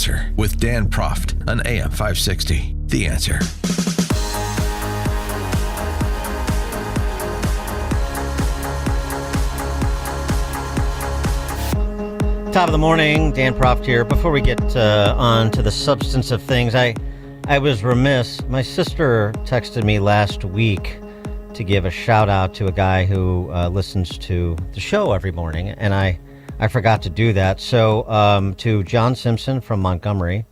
Answer with Dan Proft on AM 560. The Answer. Top of the morning, Dan Proft here. Before we get on to the substance of things, I was remiss. My sister texted me last week to give a shout out to a guy who listens to the show every morning, and I forgot to do that. So to John Simpson from Montgomery,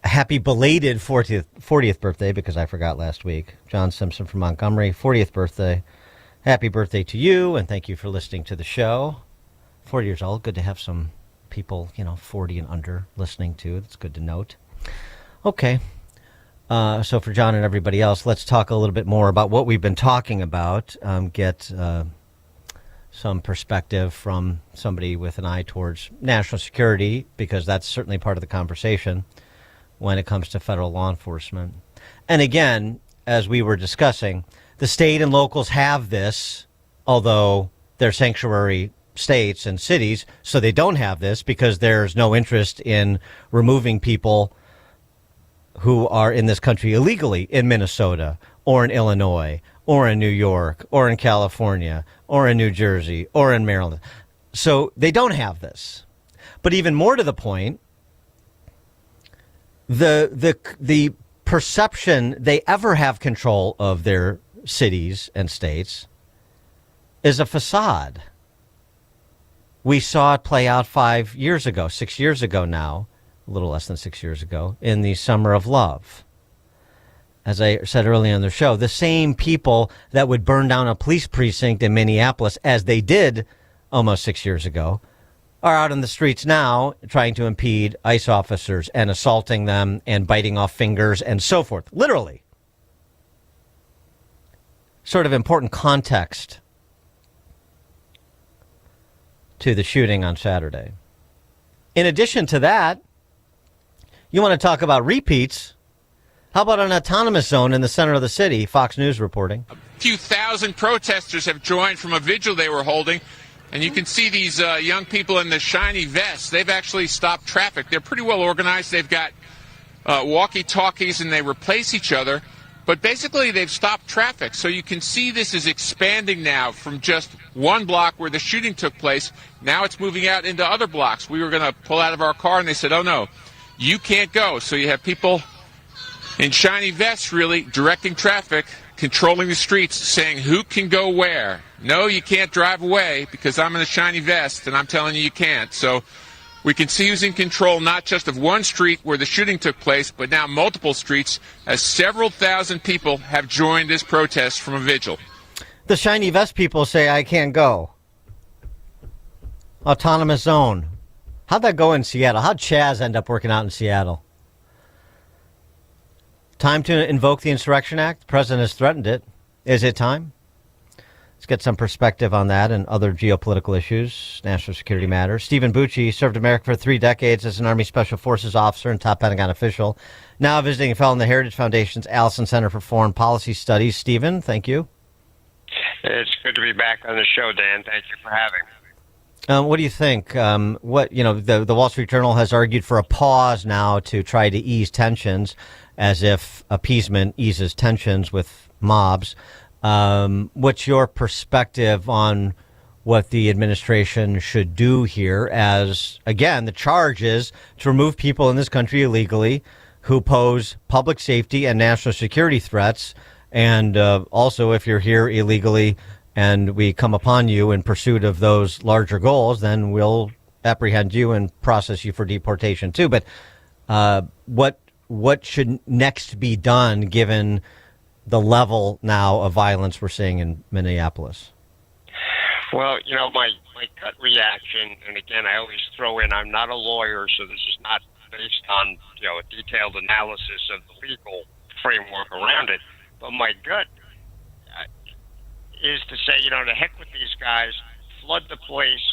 a happy belated 40th birthday, because I forgot last week. John Simpson from Montgomery, 40th birthday. Happy birthday to you, and thank you for listening to the show. 40 years old. Good to have some people, 40 and under listening to. That's good to note. Okay. So for John and everybody else, let's talk a little bit more about what we've been talking about. Get some perspective from somebody with an eye towards national security, because that's certainly part of the conversation when it comes to federal law enforcement. And again, as we were discussing, the state and locals have this, although they're sanctuary states and cities, so they don't have this because there's no interest in removing people who are in this country illegally in Minnesota or in Illinois or in New York or in California or in New Jersey or in Maryland. So they don't have this. But even more to the point, the perception they ever have control of their cities and states is a facade. We saw it play out 6 years ago now, a little less than 6 years ago, in the Summer of Love. As I said earlier in the show, the same people that would burn down a police precinct in Minneapolis, as they did almost 6 years ago, are out in the streets now trying to impede ICE officers and assaulting them and biting off fingers and so forth. Literally. Sort of important context to the shooting on Saturday. In addition to that, you want to talk about repeats? How about an autonomous zone in the center of the city? Fox News reporting. A few thousand protesters have joined from a vigil they were holding, and you can see these young people in the shiny vests. They've actually stopped traffic. They're pretty well organized. They've got walkie-talkies, and they replace each other. But basically, they've stopped traffic. So you can see this is expanding now from just one block where the shooting took place. Now it's moving out into other blocks. We were going to pull out of our car, and they said, oh, no, you can't go. So you have people in shiny vests really directing traffic, controlling the streets, saying who can go where. No, you can't drive away because I'm in a shiny vest, and I'm telling you you can't. So we can see who's in control not just of one street where the shooting took place, but now multiple streets, as several thousand people have joined this protest from a vigil. The shiny vest people say, I can't go. Autonomous zone. How'd that go in Seattle? How'd Chaz end up working out in Seattle? Time to invoke the Insurrection Act? The president has threatened it. Is it time? Let's get some perspective on that and other geopolitical issues, national security matters. Stephen Bucci served America for 3 decades as an Army Special Forces officer and top Pentagon official. Now visiting a fellow in the Heritage Foundation's Allison Center for Foreign Policy Studies. Stephen, thank you. It's good to be back on the show, Dan. Thank you for having me. What do you think? The Wall Street Journal has argued for a pause now to try to ease tensions, as if appeasement eases tensions with mobs. What's your perspective on what the administration should do here, as, again, the charge is to remove people in this country illegally who pose public safety and national security threats? And also, if you're here illegally and we come upon you in pursuit of those larger goals, then we'll apprehend you and process you for deportation too. But what should next be done given the level now of violence we're seeing in Minneapolis? Well, my gut reaction, and again, I always throw in, I'm not a lawyer, so this is not based on, a detailed analysis of the legal framework around it. But my gut is to say, to heck with these guys, flood the place,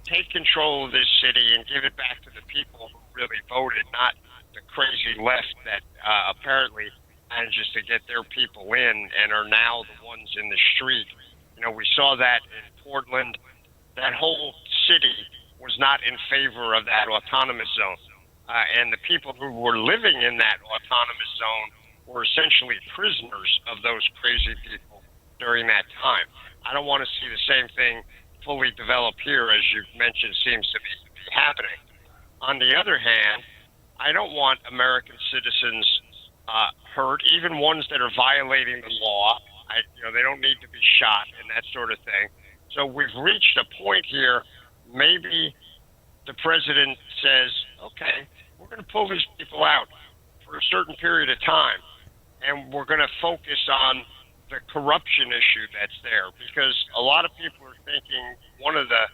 take control of this city, and give it back to the people who really voted, not the crazy left that apparently manages to get their people in and are now the ones in the street. We saw that in Portland. That whole city was not in favor of that autonomous zone. and the people who were living in that autonomous zone were essentially prisoners of those crazy people during that time. I don't want to see the same thing fully develop here, as you've mentioned, seems to be happening. On the other hand, I don't want American citizens hurt, even ones that are violating the law. They don't need to be shot and that sort of thing. So we've reached a point here. Maybe the president says, okay, we're going to pull these people out for a certain period of time, and we're going to focus on the corruption issue that's there, because a lot of people are thinking one of the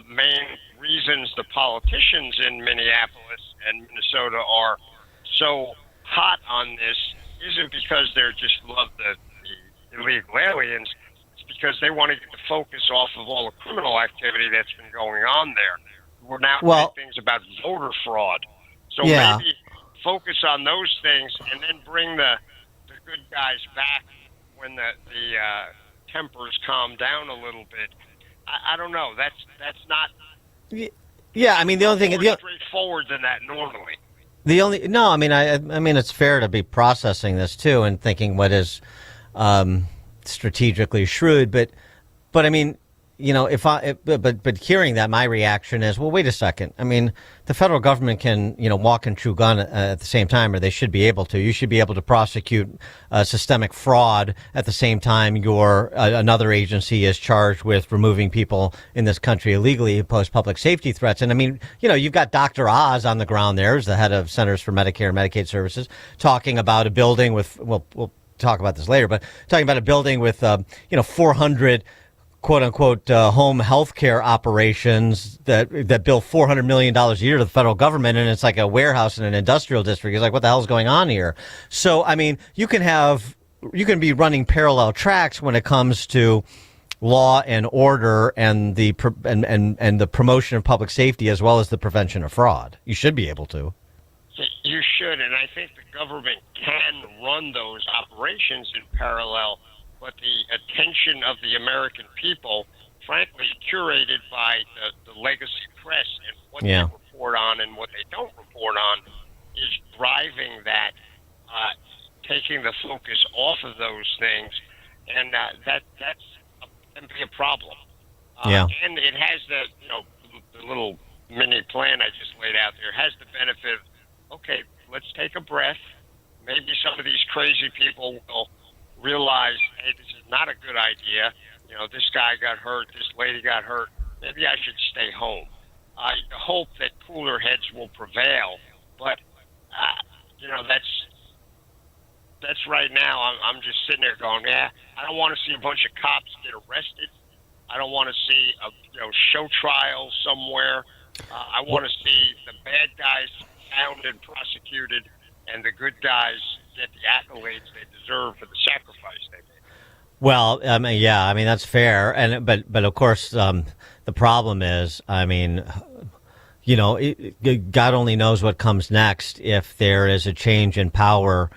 main reasons the politicians in Minneapolis and Minnesota are so hot on this isn't because they just love the illegal aliens. It's because they want to get the focus off of all the criminal activity that's been going on there. We're now doing things about voter fraud. So maybe focus on those things and then bring the good guys back when the tempers calm down a little bit. I don't know. That's not. Yeah, I mean the only thing more straightforward than that normally. I mean it's fair to be processing this too and thinking what is strategically shrewd, but I mean, but hearing that, my reaction is, well, wait a second. I mean, the federal government can, walk and chew gun at the same time, or they should be able to. You should be able to prosecute systemic fraud at the same time another agency is charged with removing people in this country illegally who pose public safety threats. And I mean, you've got Dr. Oz on the ground there as the head of Centers for Medicare and Medicaid Services talking about a building with, we'll talk about this later, but talking about a building with, 400 quote unquote home health care operations that bill $400 million a year to the federal government, and it's like a warehouse in an industrial district. It's like, what the hell is going on here? So, I mean, you can be running parallel tracks when it comes to law and order and the promotion of public safety as well as the prevention of fraud. You should be able to. You should, and I think the government can run those operations in parallel. But the attention of the American people, frankly, curated by the legacy press and what they report on and what they don't report on, is driving that, taking the focus off of those things, and that's can be a problem. And it has the little mini plan I just laid out there has the benefit of, okay, let's take a breath. Maybe some of these crazy people will realize, hey, this is not a good idea. This guy got hurt, this lady got hurt. Maybe I should stay home. I hope that cooler heads will prevail, but that's right now. I'm just sitting there going, I don't want to see a bunch of cops get arrested. I don't want to see a show trial somewhere. I want to see the bad guys found and prosecuted, and the good guys get the accolades they deserve for the sacrifice they made. Well, that's fair, but of course, the problem is, God only knows what comes next if there is a change in power,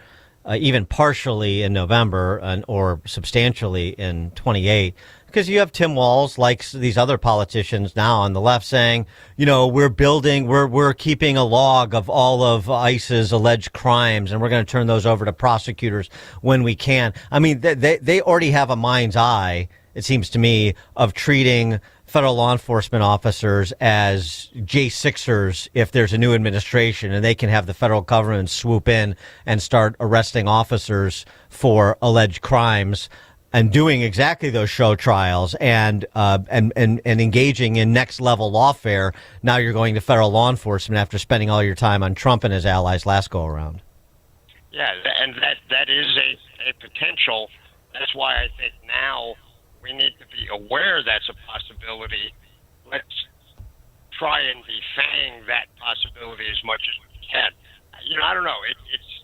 even partially in November or substantially in 28. Because you have Tim Walz, like these other politicians now on the left, saying, we're keeping a log of all of ICE's alleged crimes, and we're going to turn those over to prosecutors when we can. I mean, they already have a mind's eye, it seems to me, of treating federal law enforcement officers as J6ers if there's a new administration, and they can have the federal government swoop in and start arresting officers for alleged crimes. And doing exactly those show trials and engaging in next level lawfare. Now you're going to federal law enforcement after spending all your time on Trump and his allies last go around. Yeah, and that is a potential. That's why I think now we need to be aware that's a possibility. Let's try and defang that possibility as much as we can. I don't know. It's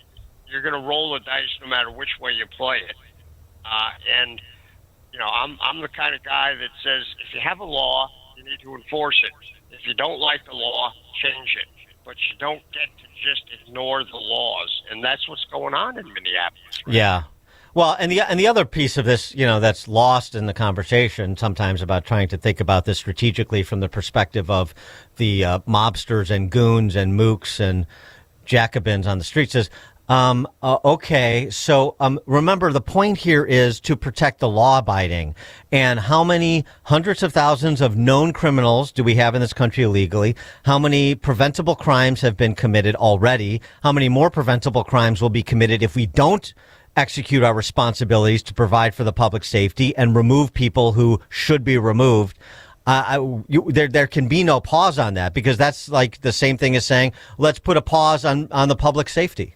you're going to roll the dice no matter which way you play it. I'm the kind of guy that says if you have a law, you need to enforce it. If you don't like the law, change it. But you don't get to just ignore the laws, and that's what's going on in Minneapolis. Right? Yeah. Well, and the other piece of this, that's lost in the conversation sometimes about trying to think about this strategically from the perspective of the mobsters and goons and mooks and Jacobins on the streets is, okay, so remember the point here is to protect the law-abiding. And how many hundreds of thousands of known criminals do we have in this country illegally? How many preventable crimes have been committed already? How many more preventable crimes will be committed if we don't execute our responsibilities to provide for the public safety and remove people who should be removed? There can be no pause on that, because that's like the same thing as saying, let's put a pause on the public safety.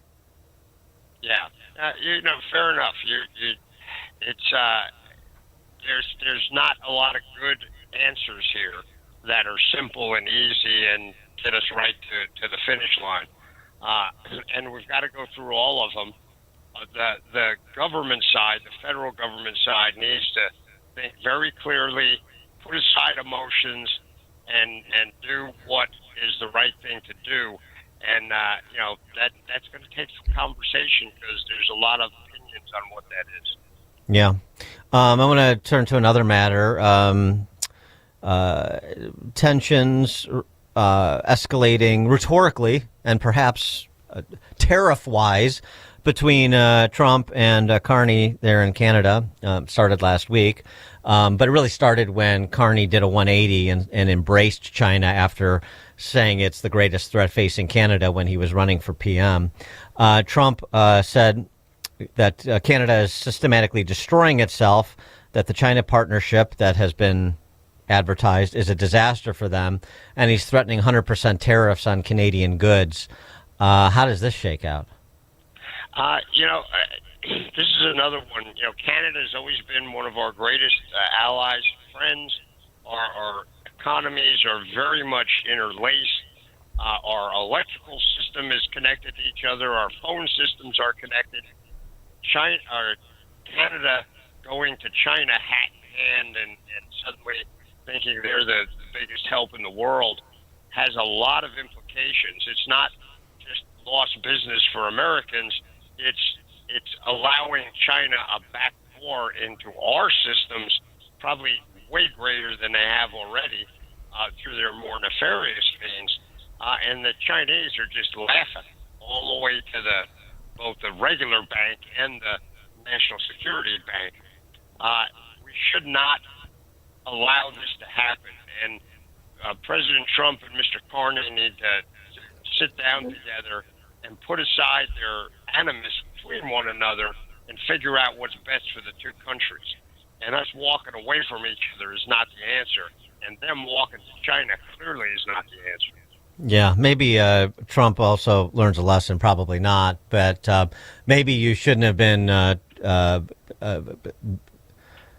Yeah, fair enough. There's not a lot of good answers here that are simple and easy and get us right to the finish line. And we've got to go through all of them. The government side, the federal government side, needs to think very clearly, put aside emotions, and do what is the right thing to do. And that's going to take some conversation, because there's a lot of opinions on what that is. Yeah. I want to turn to another matter. Tensions escalating rhetorically and perhaps tariff-wise between Trump and Carney there in Canada. Started last week. But it really started when Carney did a 180 and embraced China after saying it's the greatest threat facing Canada when he was running for PM. Trump said that Canada is systematically destroying itself, that the China partnership that has been advertised is a disaster for them, and he's threatening 100% tariffs on Canadian goods. How does this shake out? This is another one. Canada has always been one of our greatest allies, friends. Our economies are very much interlaced. Our electrical system is connected to each other. Our phone systems are connected. Canada going to China hat in hand and suddenly thinking they're the biggest help in the world has a lot of implications. It's not just lost business for Americans. It's allowing China a back door into our systems, probably way greater than they have already through their more nefarious means. And the Chinese are just laughing all the way to both the regular bank and the National Security Bank. We should not allow this to happen. And President Trump and Mr. Carney need to sit down together and put aside their animus between one another and figure out what's best for the two countries. And us walking away from each other is not the answer. And them walking to China clearly is not the answer. Yeah, maybe Trump also learns a lesson, probably not. But maybe you shouldn't have been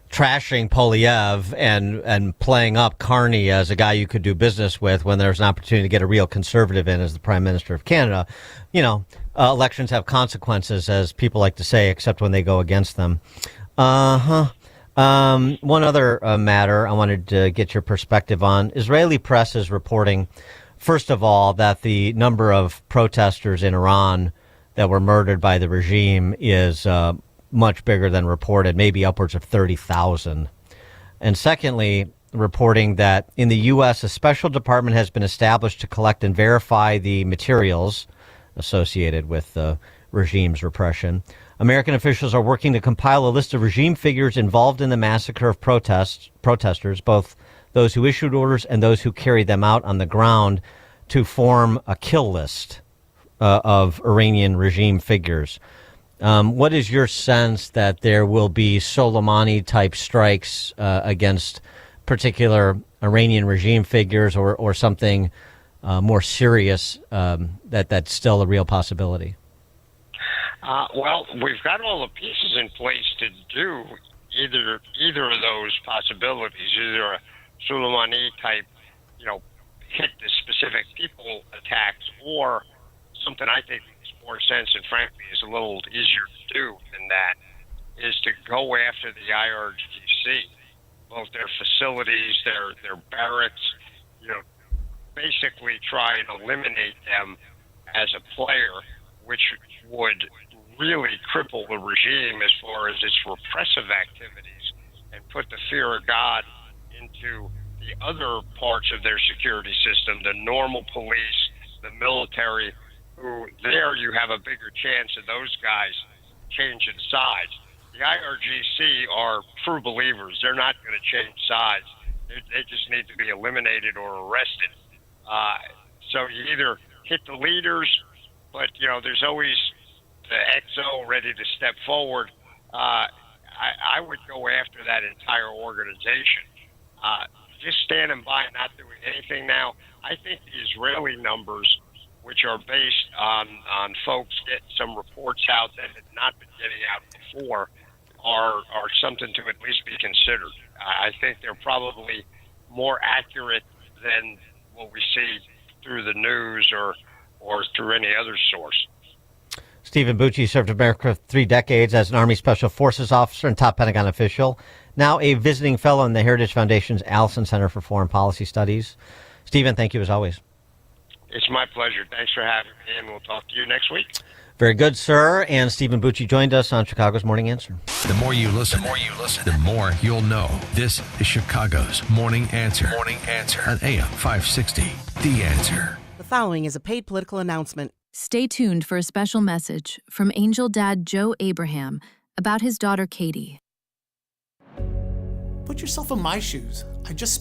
trashing Polyev and playing up Carney as a guy you could do business with when there's an opportunity to get a real conservative in as the Prime Minister of Canada. Elections have consequences, as people like to say, except when they go against them. One other matter I wanted to get your perspective on. Israeli press is reporting, first of all, that the number of protesters in Iran that were murdered by the regime is much bigger than reported, maybe upwards of 30,000. And secondly, reporting that in the U.S., a special department has been established to collect and verify the materials associated with the regime's repression. American officials are working to compile a list of regime figures involved in the massacre of protesters, both those who issued orders and those who carried them out on the ground, to form a kill list of Iranian regime figures. What is your sense that there will be Soleimani-type strikes against particular Iranian regime figures or something more serious that's still a real possibility? Well, we've got all the pieces in place to do either of those possibilities, either a Soleimani-type, hit the specific people attacks, or something I think makes more sense and frankly is a little easier to do than that, is to go after the IRGC, both their facilities, their barracks, basically try and eliminate them as a player, which would really cripple the regime as far as its repressive activities and put the fear of God into the other parts of their security system, the normal police, the military, who there you have a bigger chance of those guys changing sides. The IRGC are true believers. They're not going to change sides. They just need to be eliminated or arrested. So you either hit the leaders, but, there's always the XO ready to step forward. I would go after that entire organization. Just standing by and not doing anything now, I think the Israeli numbers, which are based on folks getting some reports out that had not been getting out before, are something to at least be considered. I think they're probably more accurate than what we see through the news or through any other source. Stephen Bucci served America 3 decades as an Army Special Forces officer and top Pentagon official, now a visiting fellow in the Heritage Foundation's Allison Center for Foreign Policy Studies. Stephen, thank you as always. It's my pleasure. Thanks for having me, and we'll talk to you next week. Very good, sir. And Stephen Bucci joined us on Chicago's Morning Answer. The more you listen, the more you'll know. This is Chicago's Morning Answer. Morning Answer on AM 560. The Answer. The following is a paid political announcement. Stay tuned for a special message from Angel Dad Joe Abraham about his daughter Katie. Put yourself in my shoes. I just